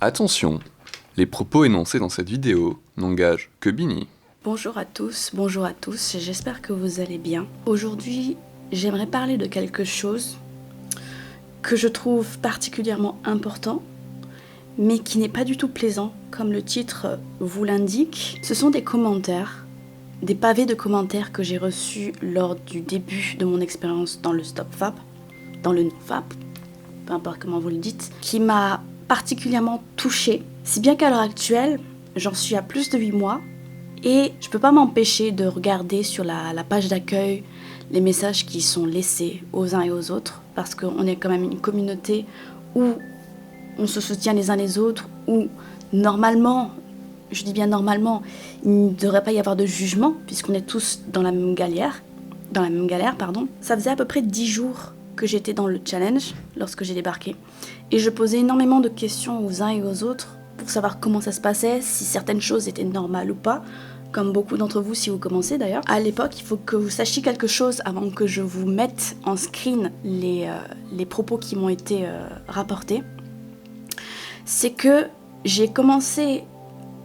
Attention, les propos énoncés dans cette vidéo n'engagent que Bini. Bonjour à tous, j'espère que vous allez bien. Aujourd'hui, j'aimerais parler de quelque chose que je trouve particulièrement important, mais qui n'est pas du tout plaisant, comme le titre vous l'indique. Ce sont des commentaires, des pavés de commentaires que j'ai reçus lors du début de mon expérience dans le StopFap, dans le NoFap, peu importe comment vous le dites, qui m'a particulièrement touchée, si bien qu'à l'heure actuelle, j'en suis à plus de 8 mois, et je peux pas m'empêcher de regarder sur la page d'accueil les messages qui sont laissés aux uns et aux autres, parce qu'on est quand même une communauté où on se soutient les uns les autres, où normalement, je dis bien normalement, il ne devrait pas y avoir de jugement, puisqu'on est tous dans la même galère. Ça faisait à peu près 10 jours que j'étais dans le challenge, lorsque j'ai débarqué, et je posais énormément de questions aux uns et aux autres, pour savoir comment ça se passait, si certaines choses étaient normales ou pas, comme beaucoup d'entre vous si vous commencez d'ailleurs. À l'époque, il faut que vous sachiez quelque chose avant que je vous mette en screen les propos qui m'ont été rapportés. C'est que j'ai commencé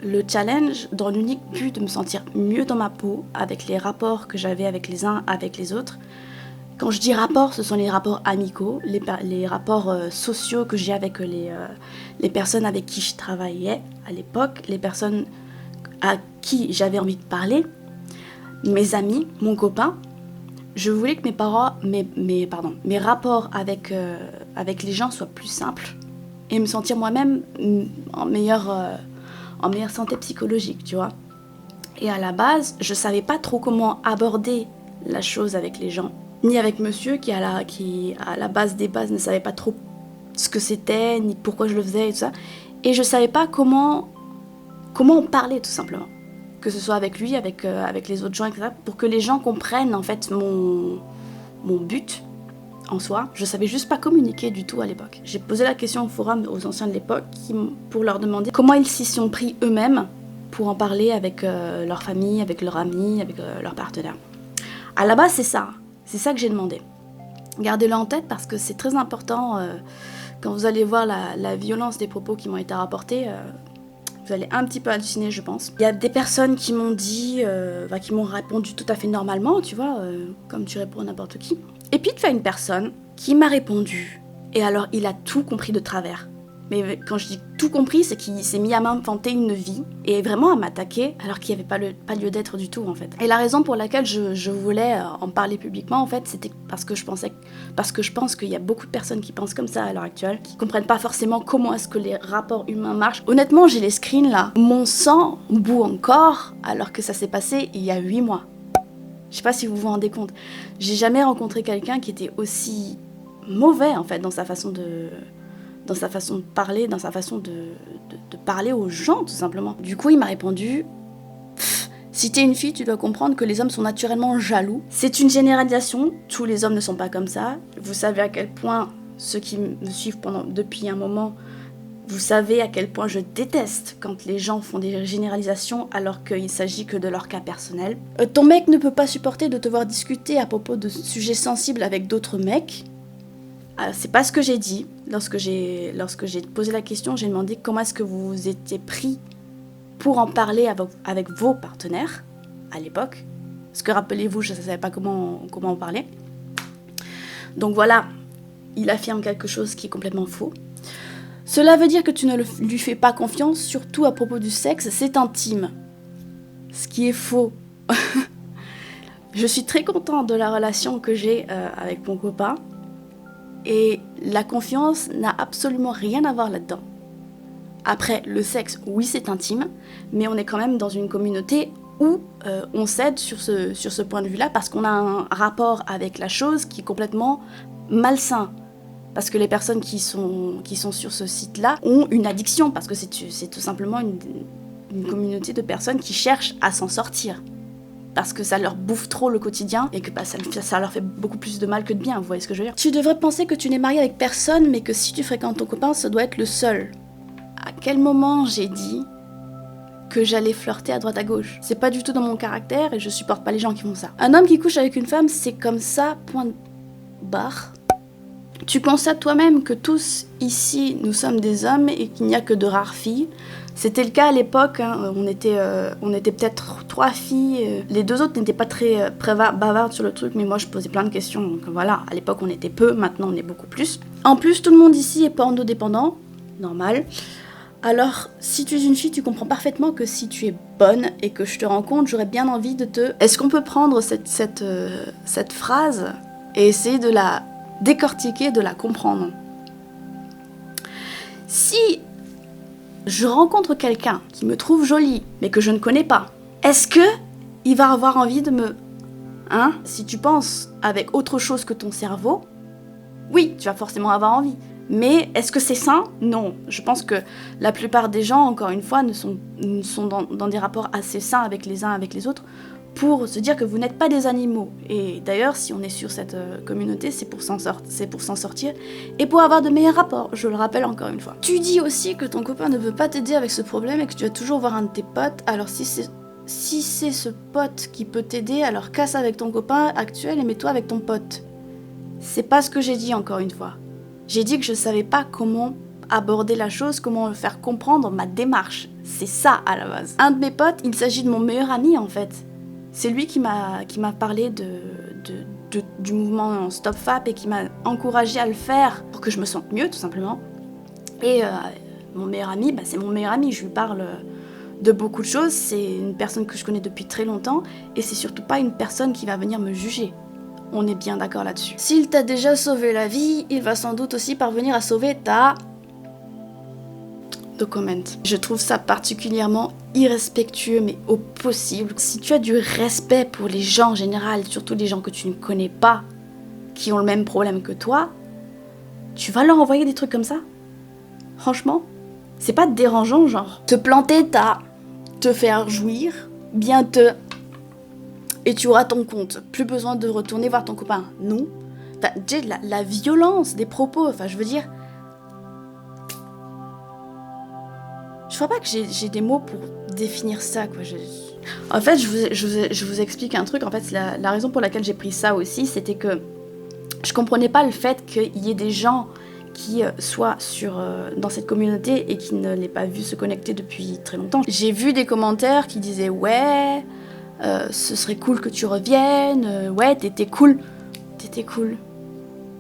le challenge dans l'unique but de me sentir mieux dans ma peau avec les rapports que j'avais avec les uns, avec les autres. Quand je dis rapports, ce sont les rapports amicaux, les rapports sociaux que j'ai avec les personnes avec qui je travaillais à l'époque, les personnes à qui j'avais envie de parler, mes amis, mon copain. Je voulais que mes rapports avec les gens soient plus simples et me sentir moi-même en meilleure santé psychologique, tu vois. Et à la base, je savais pas trop comment aborder la chose avec les gens, ni avec monsieur qui à la base des bases ne savait pas trop ce que c'était, ni pourquoi je le faisais et tout ça. Et je savais pas comment on parlait tout simplement. Que ce soit avec lui, avec les autres gens, etc. Pour que les gens comprennent en fait mon but en soi. Je savais juste pas communiquer du tout à l'époque. J'ai posé la question au forum aux anciens de l'époque pour leur demander comment ils s'y sont pris eux-mêmes pour en parler avec leur famille, avec leurs amis, avec leurs partenaires. À la base, c'est ça que j'ai demandé. Gardez-le en tête parce que c'est très important quand vous allez voir la violence des propos qui m'ont été rapportés. Vous allez un petit peu halluciner, je pense. Il y a des personnes qui m'ont dit, qui m'ont répondu tout à fait normalement, tu vois, comme tu réponds à n'importe qui. Et puis tu as une personne qui m'a répondu, et alors il a tout compris de travers. Mais quand je dis tout compris, c'est qu'il s'est mis à m'inventer une vie et vraiment à m'attaquer alors qu'il n'y avait pas lieu d'être du tout en fait. Et la raison pour laquelle je voulais en parler publiquement en fait, c'était parce que je pense qu'il y a beaucoup de personnes qui pensent comme ça à l'heure actuelle, qui comprennent pas forcément comment est-ce que les rapports humains marchent. Honnêtement, j'ai les screens là. Mon sang bout encore alors que ça s'est passé il y a 8 mois. Je sais pas si vous vous rendez compte. J'ai jamais rencontré quelqu'un qui était aussi mauvais en fait dans sa façon de parler, dans sa façon de parler aux gens, tout simplement. Du coup, il m'a répondu « Si t'es une fille, tu dois comprendre que les hommes sont naturellement jaloux. C'est une généralisation, tous les hommes ne sont pas comme ça. Vous savez à quel point, ceux qui me suivent depuis un moment, vous savez à quel point je déteste quand les gens font des généralisations alors qu'il s'agit que de leur cas personnel. Ton mec ne peut pas supporter de te voir discuter à propos de sujets sensibles avec d'autres mecs. » C'est pas ce que j'ai dit. Lorsque j'ai posé la question, j'ai demandé comment est-ce que vous vous étiez pris pour en parler avec vos partenaires à l'époque. Parce que rappelez-vous, je ne savais pas comment en parler. Donc voilà, il affirme quelque chose qui est complètement faux. Cela veut dire que tu ne lui fais pas confiance, surtout à propos du sexe, c'est intime. Ce qui est faux. Je suis très contente de la relation que j'ai avec mon copain. Et la confiance n'a absolument rien à voir là-dedans. Après, le sexe, oui, c'est intime, mais on est quand même dans une communauté où on cède sur ce point de vue-là parce qu'on a un rapport avec la chose qui est complètement malsain. Parce que les personnes qui sont sur ce site-là ont une addiction, parce que c'est tout simplement une communauté de personnes qui cherchent à s'en sortir. Parce que ça leur bouffe trop le quotidien et que ça leur fait beaucoup plus de mal que de bien, vous voyez ce que je veux dire. Tu devrais penser que tu n'es marié avec personne, mais que si tu fréquentes ton copain, ça doit être le seul. À quel moment j'ai dit que j'allais flirter à droite à gauche? C'est pas du tout dans mon caractère et je supporte pas les gens qui font ça. Un homme qui couche avec une femme, c'est comme ça, point barre. Tu constates toi-même que tous ici, nous sommes des hommes et qu'il n'y a que de rares filles. C'était le cas à l'époque, hein. On était peut-être 3 filles. Les 2 autres n'étaient pas très bavardes sur le truc, mais moi je posais plein de questions. Donc voilà, à l'époque on était peu, maintenant on est beaucoup plus. En plus, tout le monde ici est porno-dépendant, normal. Alors, si tu es une fille, tu comprends parfaitement que si tu es bonne et que je te rencontre, j'aurais bien envie de te... Est-ce qu'on peut prendre cette phrase et essayer de la décortiquer, de la comprendre? Si je rencontre quelqu'un qui me trouve jolie, mais que je ne connais pas, est-ce que il va avoir envie de me... Hein? Si tu penses avec autre chose que ton cerveau, oui, tu vas forcément avoir envie. Mais est-ce que c'est sain? Non. Je pense que la plupart des gens, encore une fois, ne sont dans des rapports assez sains avec les uns avec les autres pour se dire que vous n'êtes pas des animaux. Et d'ailleurs, si on est sur cette communauté, c'est pour s'en sortir et pour avoir de meilleurs rapports, je le rappelle encore une fois. Tu dis aussi que ton copain ne veut pas t'aider avec ce problème et que tu vas toujours voir un de tes potes. Alors si c'est ce pote qui peut t'aider, alors casse avec ton copain actuel et mets-toi avec ton pote. C'est pas ce que j'ai dit, encore une fois. J'ai dit que je savais pas comment aborder la chose, comment faire comprendre ma démarche. C'est ça à la base. Un de mes potes, il s'agit de mon meilleur ami en fait. C'est lui qui m'a parlé du mouvement Stop Fap et qui m'a encouragé à le faire pour que je me sente mieux tout simplement. Et mon meilleur ami, c'est mon meilleur ami. Je lui parle de beaucoup de choses. C'est une personne que je connais depuis très longtemps et c'est surtout pas une personne qui va venir me juger. On est bien d'accord là-dessus. S'il t'a déjà sauvé la vie, il va sans doute aussi parvenir à sauver ta... Document. Je trouve ça particulièrement irrespectueux, mais au possible. Si tu as du respect pour les gens en général, surtout les gens que tu ne connais pas, qui ont le même problème que toi, tu vas leur envoyer des trucs comme ça? Franchement, c'est pas dérangeant, genre. Te planter, te faire jouir, bien te... Et tu auras ton compte. Plus besoin de retourner voir ton copain. Non. La violence des propos, enfin je veux dire... Je crois pas que j'ai des mots pour définir ça, quoi. En fait, je vous explique un truc. En fait, la raison pour laquelle j'ai pris ça aussi, c'était que je comprenais pas le fait qu'il y ait des gens qui soient dans cette communauté et qui ne l'aient pas vu se connecter depuis très longtemps. J'ai vu des commentaires qui disaient « Ouais, ce serait cool que tu reviennes. Ouais, t'étais cool. » T'étais cool.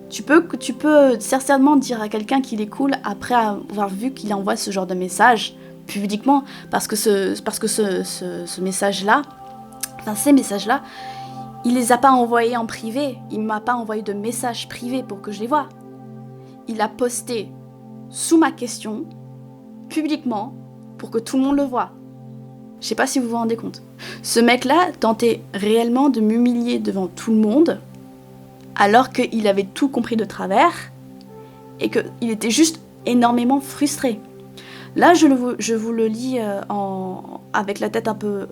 Tu peux certainement dire à quelqu'un qu'il est cool après avoir vu qu'il envoie ce genre de message publiquement, parce que ce message-là, enfin ces messages-là, il les a pas envoyés en privé, il m'a pas envoyé de message privé pour que je les voie. Il a posté sous ma question, publiquement, pour que tout le monde le voie. Je sais pas si vous vous rendez compte. Ce mec-là tentait réellement de m'humilier devant tout le monde, alors qu'il avait tout compris de travers, et qu'il était juste énormément frustré. Là, je vous le lis avec la tête un peu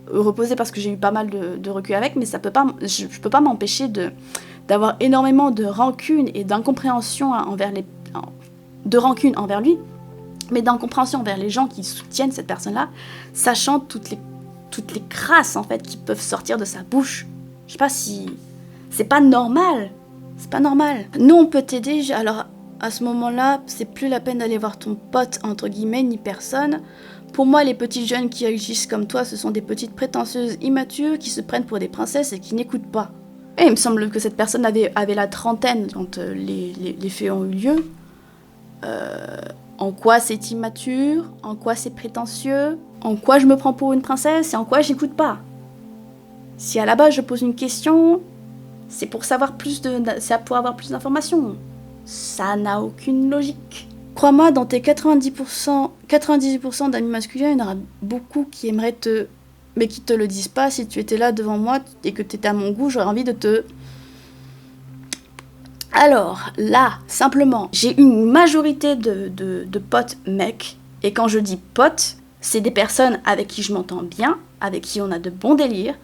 reposée, parce que j'ai eu pas mal de recul avec, mais je peux pas m'empêcher d'avoir énormément de rancune et d'incompréhension de rancune envers lui, mais d'incompréhension envers les gens qui soutiennent cette personne-là, sachant toutes les crasses, en fait, qui peuvent sortir de sa bouche. Je sais pas si... C'est pas normal. C'est pas normal. Nous, on peut t'aider. Alors, à ce moment-là, c'est plus la peine d'aller voir ton pote, entre guillemets, ni personne. Pour moi, les petits jeunes qui agissent comme toi, ce sont des petites prétentieuses immatures qui se prennent pour des princesses et qui n'écoutent pas. Et il me semble que cette personne avait la trentaine quand les faits ont eu lieu. En quoi c'est immature? En quoi c'est prétentieux? En quoi je me prends pour une princesse? Et en quoi j'écoute pas? Si à la base je pose une question... C'est pour avoir plus d'informations. Ça n'a aucune logique. Crois-moi, dans tes 98% d'amis masculins, il y en aura beaucoup qui aimeraient mais qui te le disent pas. Si tu étais là devant moi et que tu étais à mon goût, j'aurais envie de te... Alors, là, simplement, j'ai une majorité de potes mecs. Et quand je dis potes, c'est des personnes avec qui je m'entends bien, avec qui on a de bons délires.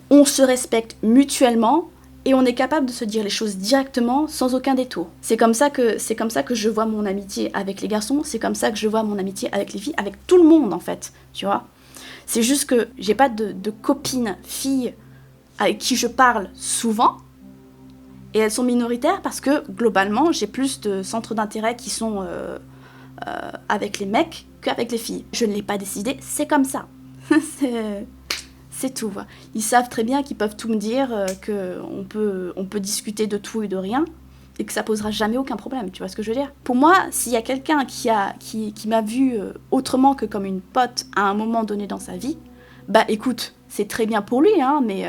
On se respecte mutuellement. Et on est capable de se dire les choses directement, sans aucun détour. C'est comme ça que je vois mon amitié avec les garçons, c'est comme ça que je vois mon amitié avec les filles, avec tout le monde en fait, tu vois. C'est juste que j'ai pas de copine fille avec qui je parle souvent, Et elles sont minoritaires parce que, globalement, j'ai plus de centres d'intérêt qui sont avec les mecs qu'avec les filles. Je ne l'ai pas décidé, c'est comme ça. C'est tout. Ils savent très bien qu'ils peuvent tout me dire, qu'on peut discuter de tout et de rien, et que ça posera jamais aucun problème, tu vois ce que je veux dire? Pour moi, s'il y a quelqu'un qui m'a vu autrement que comme une pote à un moment donné dans sa vie, bah écoute, c'est très bien pour lui, hein, mais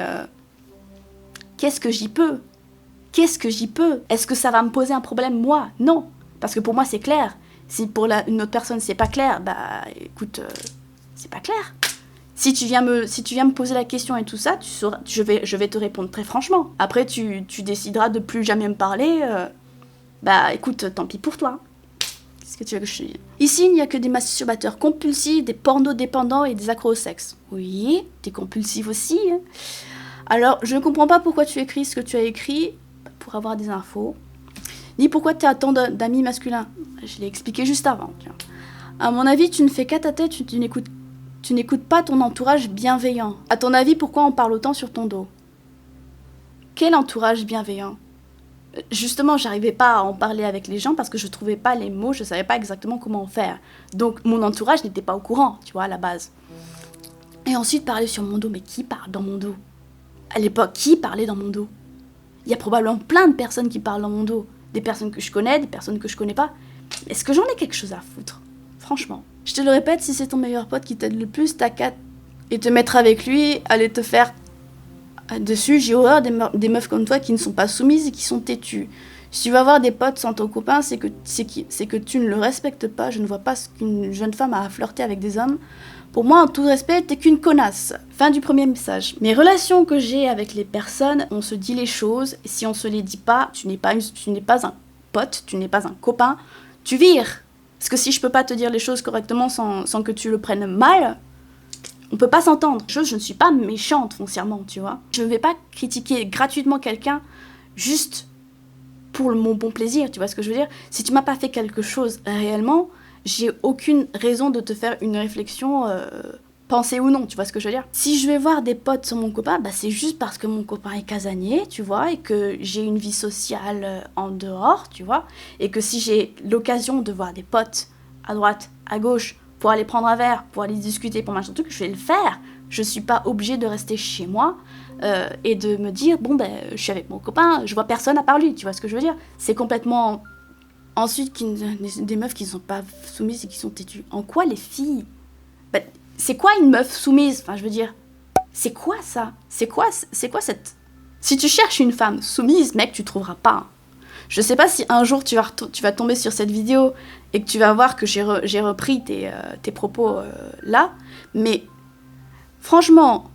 qu'est-ce que j'y peux? Qu'est-ce que j'y peux? Est-ce que ça va me poser un problème, moi? Non. Parce que pour moi, c'est clair. Si pour une autre personne, c'est pas clair, bah écoute, c'est pas clair. Si tu viens me poser la question et tout ça, je vais te répondre très franchement. Après, tu décideras de plus jamais me parler. Bah écoute, tant pis pour toi. Qu'est-ce que tu veux que je te dise? Ici, il n'y a que des masturbateurs compulsifs, des porno-dépendants et des accros au sexe. Oui, t'es compulsif aussi. Hein. Alors, je ne comprends pas pourquoi tu écris ce que tu as écrit pour avoir des infos. Ni pourquoi tu as tant d'amis masculins. Je l'ai expliqué juste avant. Tiens. À mon avis, tu ne fais qu'à ta tête, tu n'écoutes pas ton entourage bienveillant. À ton avis, pourquoi on parle autant sur ton dos? Quel entourage bienveillant? Justement, j'arrivais pas à en parler avec les gens parce que je trouvais pas les mots, je savais pas exactement comment faire. Donc, mon entourage n'était pas au courant, tu vois, à la base. Et ensuite, parler sur mon dos. Mais qui parle dans mon dos? À l'époque, qui parlait dans mon dos? Il y a probablement plein de personnes qui parlent dans mon dos. Des personnes que je connais, des personnes que je connais pas. Est-ce que j'en ai quelque chose à foutre? Franchement. Je te le répète, si c'est ton meilleur pote qui t'aide le plus, t'as qu'à te mettre avec lui, aller te faire dessus. J'ai horreur des meufs comme toi qui ne sont pas soumises et qui sont têtues. Si tu vas avoir des potes sans ton copain, c'est que tu ne le respectes pas. Je ne vois pas ce qu'une jeune femme a à flirter avec des hommes. Pour moi, en tout respect, t'es qu'une connasse. Fin du premier message. Mes relations que j'ai avec les personnes, on se dit les choses. Et si on se les dit pas, tu n'es pas un pote, tu n'es pas un copain. Tu vires. Parce que si je peux pas te dire les choses correctement sans que tu le prennes mal, on peut pas s'entendre. Je ne suis pas méchante foncièrement, tu vois. Je ne vais pas critiquer gratuitement quelqu'un juste pour mon bon plaisir, tu vois ce que je veux dire? Si tu m'as pas fait quelque chose réellement, j'ai aucune raison de te faire une réflexion, pensée ou non, tu vois ce que je veux dire? Si je vais voir des potes sur mon copain, bah c'est juste parce que mon copain est casanier, tu vois, et que j'ai une vie sociale en dehors, tu vois, et que si j'ai l'occasion de voir des potes à droite, à gauche, pour aller prendre un verre, pour aller discuter, pour machin truc, je vais le faire. Je suis pas obligée de rester chez moi et de me dire, bon ben, je suis avec mon copain, je vois personne à part lui, tu vois ce que je veux dire? C'est complètement... Ensuite, des meufs qui ne sont pas soumises et qui sont têtues. En quoi les filles? Ben, c'est quoi une meuf soumise? Enfin, je veux dire, c'est quoi ça? C'est quoi cette... Si tu cherches une femme soumise, mec, tu trouveras pas. Je sais pas si un jour tu vas tomber sur cette vidéo et que tu vas voir que j'ai repris tes propos là, mais franchement,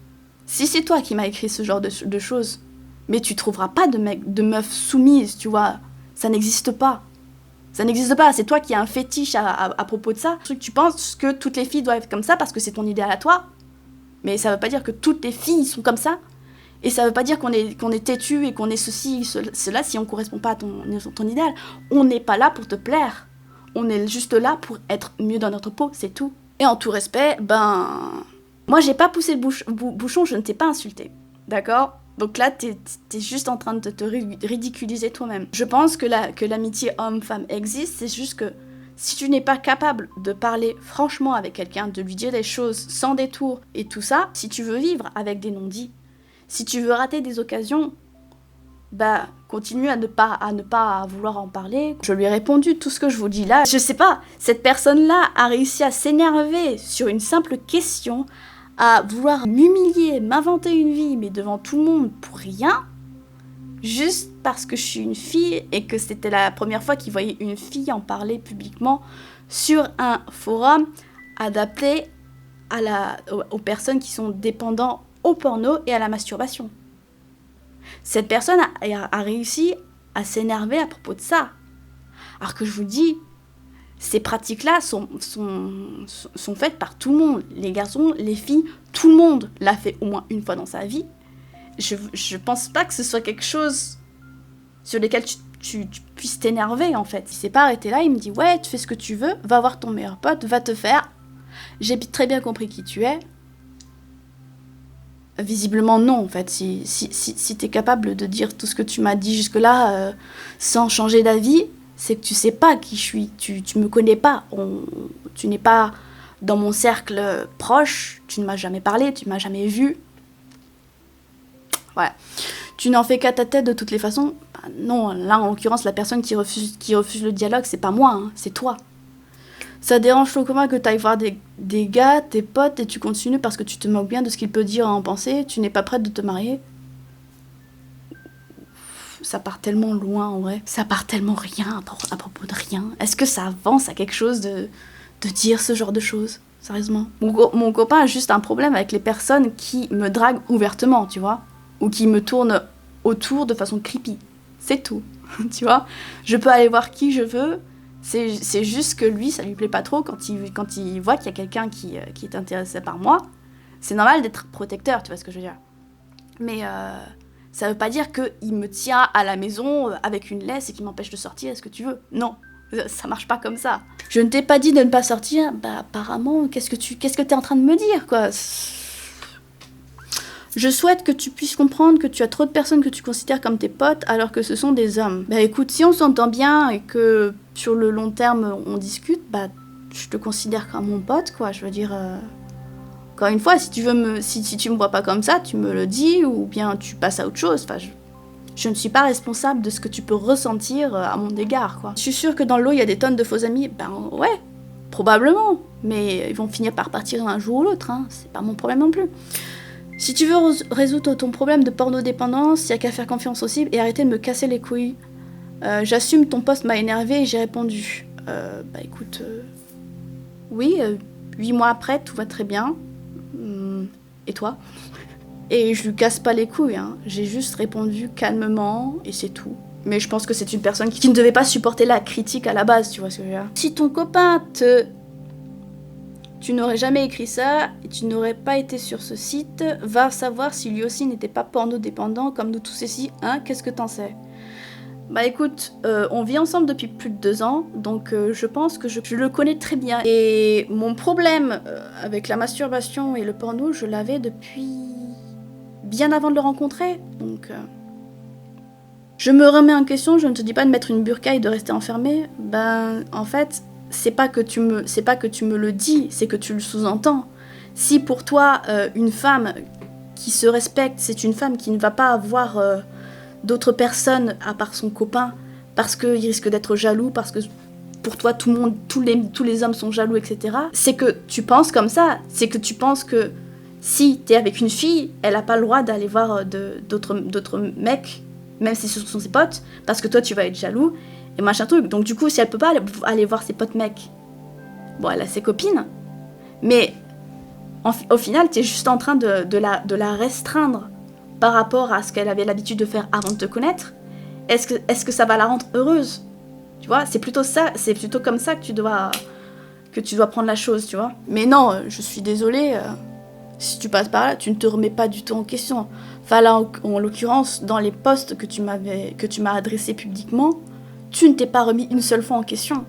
si c'est toi qui m'as écrit ce genre de choses, mais tu trouveras pas de meuf soumise, tu vois, ça n'existe pas. Ça n'existe pas, c'est toi qui as un fétiche à propos de ça. Tu penses que toutes les filles doivent être comme ça parce que c'est ton idéal à toi, mais ça veut pas dire que toutes les filles sont comme ça. Et ça veut pas dire qu'on est têtu et qu'on est ceci, cela, si on correspond pas à ton idéal. On n'est pas là pour te plaire. On est juste là pour être mieux dans notre peau, c'est tout. Et en tout respect, ben... Moi, j'ai pas poussé le bouchon, je ne t'ai pas insulté. D'accord? Donc là, t'es juste en train de te ridiculiser toi-même. Je pense que l'amitié homme-femme existe, c'est juste que si tu n'es pas capable de parler franchement avec quelqu'un, de lui dire des choses sans détour et tout ça, si tu veux vivre avec des non-dits, si tu veux rater des occasions, bah continue à ne pas vouloir en parler. Je lui ai répondu tout ce que je vous dis là. Je sais pas, cette personne-là a réussi à s'énerver sur une simple question, à vouloir m'humilier, m'inventer une vie, mais devant tout le monde pour rien, juste parce que je suis une fille et que c'était la première fois qu'il voyait une fille en parler publiquement sur un forum adapté aux personnes qui sont dépendantes au porno et à la masturbation. Cette personne a réussi à s'énerver à propos de ça. Alors que je vous dis, ces pratiques-là sont faites par tout le monde. Les garçons, les filles, tout le monde l'a fait au moins une fois dans sa vie. Je pense pas que ce soit quelque chose sur lequel tu puisses t'énerver, en fait. Il s'est pas arrêté là, il me dit « Ouais, tu fais ce que tu veux, va voir ton meilleur pote, va te faire. J'ai très bien compris qui tu es. Visiblement non, en fait. Si t'es capable de dire tout ce que tu m'as dit jusque-là sans changer d'avis, c'est que tu sais pas qui je suis, tu me connais pas. Tu n'es pas dans mon cercle proche, tu ne m'as jamais parlé, tu ne m'as jamais vu. Ouais. Tu n'en fais qu'à ta tête de toutes les façons. Bah, non, là en l'occurrence, la personne qui refuse le dialogue, c'est pas moi, hein, c'est toi. Ça dérange trop comment que t'ailles voir des gars, tes potes, et tu continues parce que tu te moques bien de ce qu'il peut dire en pensée, tu n'es pas prête de te marier. Ça part tellement loin en vrai. Ça part tellement rien à propos de rien. Est-ce que ça avance à quelque chose de dire ce genre de choses? Sérieusement. Mon copain a juste un problème avec les personnes qui me draguent ouvertement, tu vois. Ou qui me tournent autour de façon creepy. C'est tout. Tu vois. Je peux aller voir qui je veux. C'est juste que lui, ça lui plaît pas trop quand il voit qu'il y a quelqu'un qui est intéressé par moi. C'est normal d'être protecteur, tu vois ce que je veux dire. Mais ça veut pas dire qu'il me tient à la maison avec une laisse et qu'il m'empêche de sortir, est-ce que tu veux? Non, ça marche pas comme ça. Je ne t'ai pas dit de ne pas sortir, bah apparemment, qu'est-ce que t'es en train de me dire, quoi? Je souhaite que tu puisses comprendre que tu as trop de personnes que tu considères comme tes potes alors que ce sont des hommes. Bah écoute, si on s'entend bien et que sur le long terme on discute, bah je te considère comme mon pote, quoi. Je veux dire, encore une fois, si tu me vois pas comme ça, tu me le dis ou bien tu passes à autre chose. Enfin, je ne suis pas responsable de ce que tu peux ressentir à mon égard, quoi. Je suis sûre que dans l'eau il y a des tonnes de faux amis. Ben ouais, probablement, mais ils vont finir par partir un jour ou l'autre, hein. C'est pas mon problème non plus. Si tu veux résoudre ton problème de pornodépendance, il y a qu'à faire confiance aussi et arrêter de me casser les couilles. J'assume, ton poste m'a énervé et j'ai répondu. Bah écoute, oui, 8 mois après, tout va très bien. Et toi? Et je lui casse pas les couilles, hein. J'ai juste répondu calmement et c'est tout. Mais je pense que c'est une personne qui ne devait pas supporter la critique à la base, tu vois ce que je veux dire. Si ton copain Tu n'aurais jamais écrit ça et tu n'aurais pas été sur ce site. Va savoir si lui aussi n'était pas porno-dépendant comme nous tous ici, hein? Qu'est-ce que t'en sais? Bah écoute, on vit ensemble depuis plus de 2 ans, donc je pense que je le connais très bien. Et mon problème avec la masturbation et le porno, je l'avais depuis bien avant de le rencontrer, donc... Je me remets en question, je ne te dis pas de mettre une burqa et de rester enfermée. Ben, en fait... c'est pas que tu me le dis, c'est que tu le sous-entends. Si pour toi, une femme qui se respecte, c'est une femme qui ne va pas avoir d'autres personnes à part son copain, parce qu'il risque d'être jaloux, parce que pour toi, tous les hommes sont jaloux, etc. C'est que tu penses comme ça, c'est que tu penses que si t'es avec une fille, elle a pas le droit d'aller voir d'autres mecs, même si ce sont ses potes, parce que toi, tu vas être jaloux, et machin truc. Donc du coup, si elle peut pas aller voir ses potes mecs, bon, elle a ses copines, mais au final, t'es juste en train de la restreindre par rapport à ce qu'elle avait l'habitude de faire avant de te connaître. Est-ce que ça va la rendre heureuse? Tu vois, c'est plutôt comme ça que tu dois prendre la chose, tu vois. Mais non, je suis désolée, si tu passes par là, tu ne te remets pas du tout en question. Enfin là, en l'occurrence, dans les posts que tu m'as adressés publiquement, tu ne t'es pas remis une seule fois en question.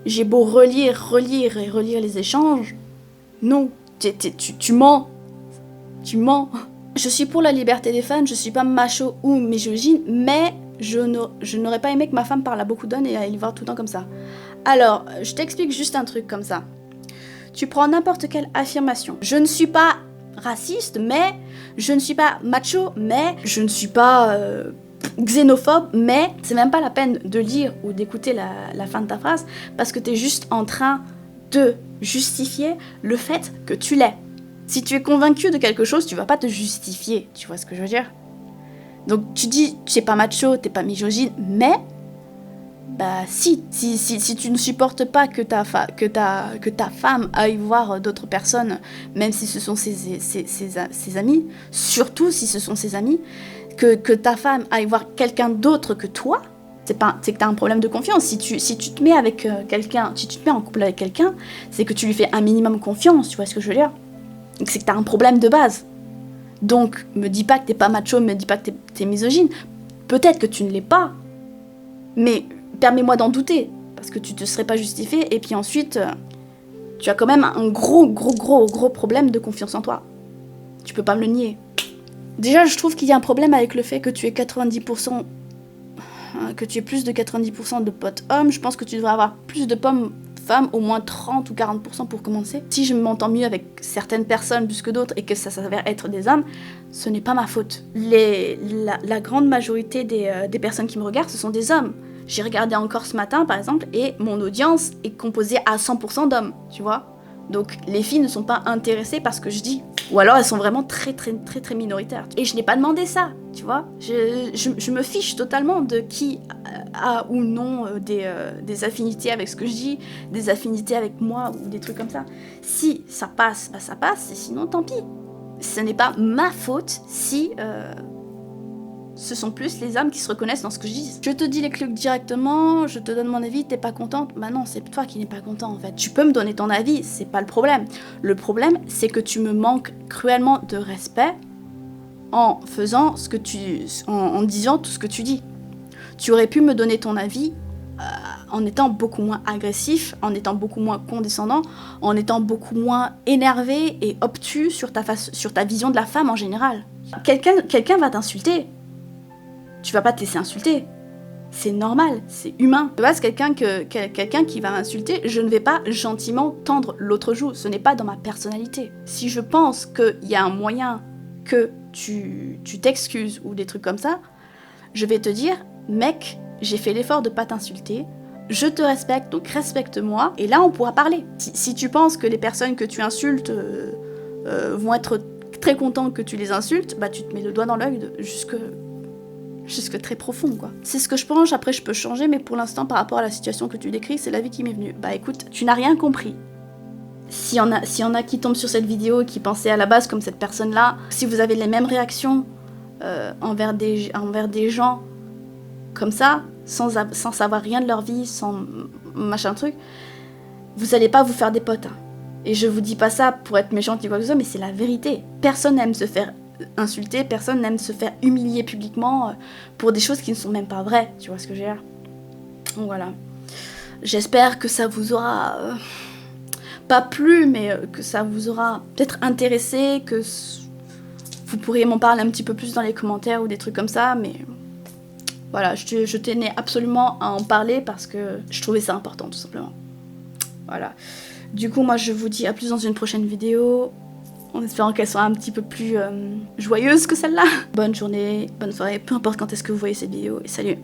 J'ai beau relire les échanges. Non, tu mens. Tu mens. Je suis pour la liberté des fans, je suis pas macho ou misogyne, mais je n'aurais pas aimé que ma femme parle à beaucoup d'hommes et aille le voir tout le temps comme ça. Alors, je t'explique juste un truc comme ça. Tu prends n'importe quelle affirmation. Je ne suis pas raciste, mais... Je ne suis pas macho, mais... Je ne suis pas... xénophobe, mais c'est même pas la peine de lire ou d'écouter la fin de ta phrase parce que t'es juste en train de justifier le fait que tu l'es. Si tu es convaincu de quelque chose, tu vas pas te justifier, tu vois ce que je veux dire? Donc tu dis, tu es pas macho, t'es pas misogyne, mais bah si tu ne supportes pas que ta femme aille voir d'autres personnes, même si ce sont ses amis, surtout si ce sont ses amis, que ta femme aille voir quelqu'un d'autre que toi, c'est que t'as un problème de confiance. Si tu te mets avec quelqu'un, si tu te mets en couple avec quelqu'un, c'est que tu lui fais un minimum confiance, tu vois ce que je veux dire? C'est que t'as un problème de base. Donc, me dis pas que t'es pas macho, me dis pas que t'es misogyne. Peut-être que tu ne l'es pas, mais permets-moi d'en douter, parce que tu te serais pas justifié, et puis ensuite, tu as quand même un gros problème de confiance en toi. Tu peux pas me le nier. Déjà, je trouve qu'il y a un problème avec le fait que tu aies 90%, que tu aies plus de 90% de potes hommes. Je pense que tu devrais avoir plus de femmes, au moins 30 ou 40% pour commencer. Si je m'entends mieux avec certaines personnes plus que d'autres et que ça s'avère être des hommes, ce n'est pas ma faute. La grande majorité des personnes qui me regardent, ce sont des hommes. J'ai regardé encore ce matin, par exemple, et mon audience est composée à 100% d'hommes, tu vois. Donc les filles ne sont pas intéressées par ce que je dis. Ou alors elles sont vraiment très minoritaires. Et je n'ai pas demandé ça, tu vois. Je me fiche totalement de qui a ou non des affinités avec ce que je dis, des affinités avec moi ou des trucs comme ça. Si ça passe, bah ça passe, et sinon tant pis. Ce n'est pas ma faute si ce sont plus les hommes qui se reconnaissent dans ce que je dis. Je te dis les trucs directement, je te donne mon avis, t'es pas contente? Bah non, c'est toi qui n'es pas content en fait. Tu peux me donner ton avis, c'est pas le problème. Le problème, c'est que tu me manques cruellement de respect en faisant ce que en disant tout ce que tu dis. Tu aurais pu me donner ton avis en étant beaucoup moins agressif, en étant beaucoup moins condescendant, en étant beaucoup moins énervé et obtus sur ta vision de la femme en général. Quelqu'un va t'insulter. Tu vas pas te laisser insulter. C'est normal, c'est humain. De base, quelqu'un qui va m'insulter, je ne vais pas gentiment tendre l'autre joue. Ce n'est pas dans ma personnalité. Si je pense qu'il y a un moyen que tu t'excuses ou des trucs comme ça, je vais te dire, mec, j'ai fait l'effort de pas t'insulter, je te respecte, donc respecte-moi, et là on pourra parler. Si tu penses que les personnes que tu insultes vont être très contents que tu les insultes, bah tu te mets le doigt dans l'œil jusque très profond, quoi. C'est ce que je pense, après je peux changer, mais pour l'instant, par rapport à la situation que tu décris, c'est la vie qui m'est venue. Bah écoute, tu n'as rien compris. S'il y en a qui tombent sur cette vidéo et qui pensaient à la base comme cette personne-là, si vous avez les mêmes réactions envers des gens comme ça, sans savoir rien de leur vie, sans machin truc, vous allez pas vous faire des potes. Hein. Et je vous dis pas ça pour être méchante ou quoi que ce soit, mais c'est la vérité. Personne n'aime se faire insulter, personne n'aime se faire humilier publiquement pour des choses qui ne sont même pas vraies, tu vois ce que je veux dire. Donc voilà. J'espère que ça vous aura pas plu, mais que ça vous aura peut-être intéressé, que vous pourriez m'en parler un petit peu plus dans les commentaires ou des trucs comme ça, mais voilà, je tenais absolument à en parler parce que je trouvais ça important, tout simplement. Voilà. Du coup, moi, je vous dis à plus dans une prochaine vidéo, en espérant qu'elle soit un petit peu plus joyeuse que celle-là. Bonne journée, bonne soirée, peu importe quand est-ce que vous voyez cette vidéo, et salut!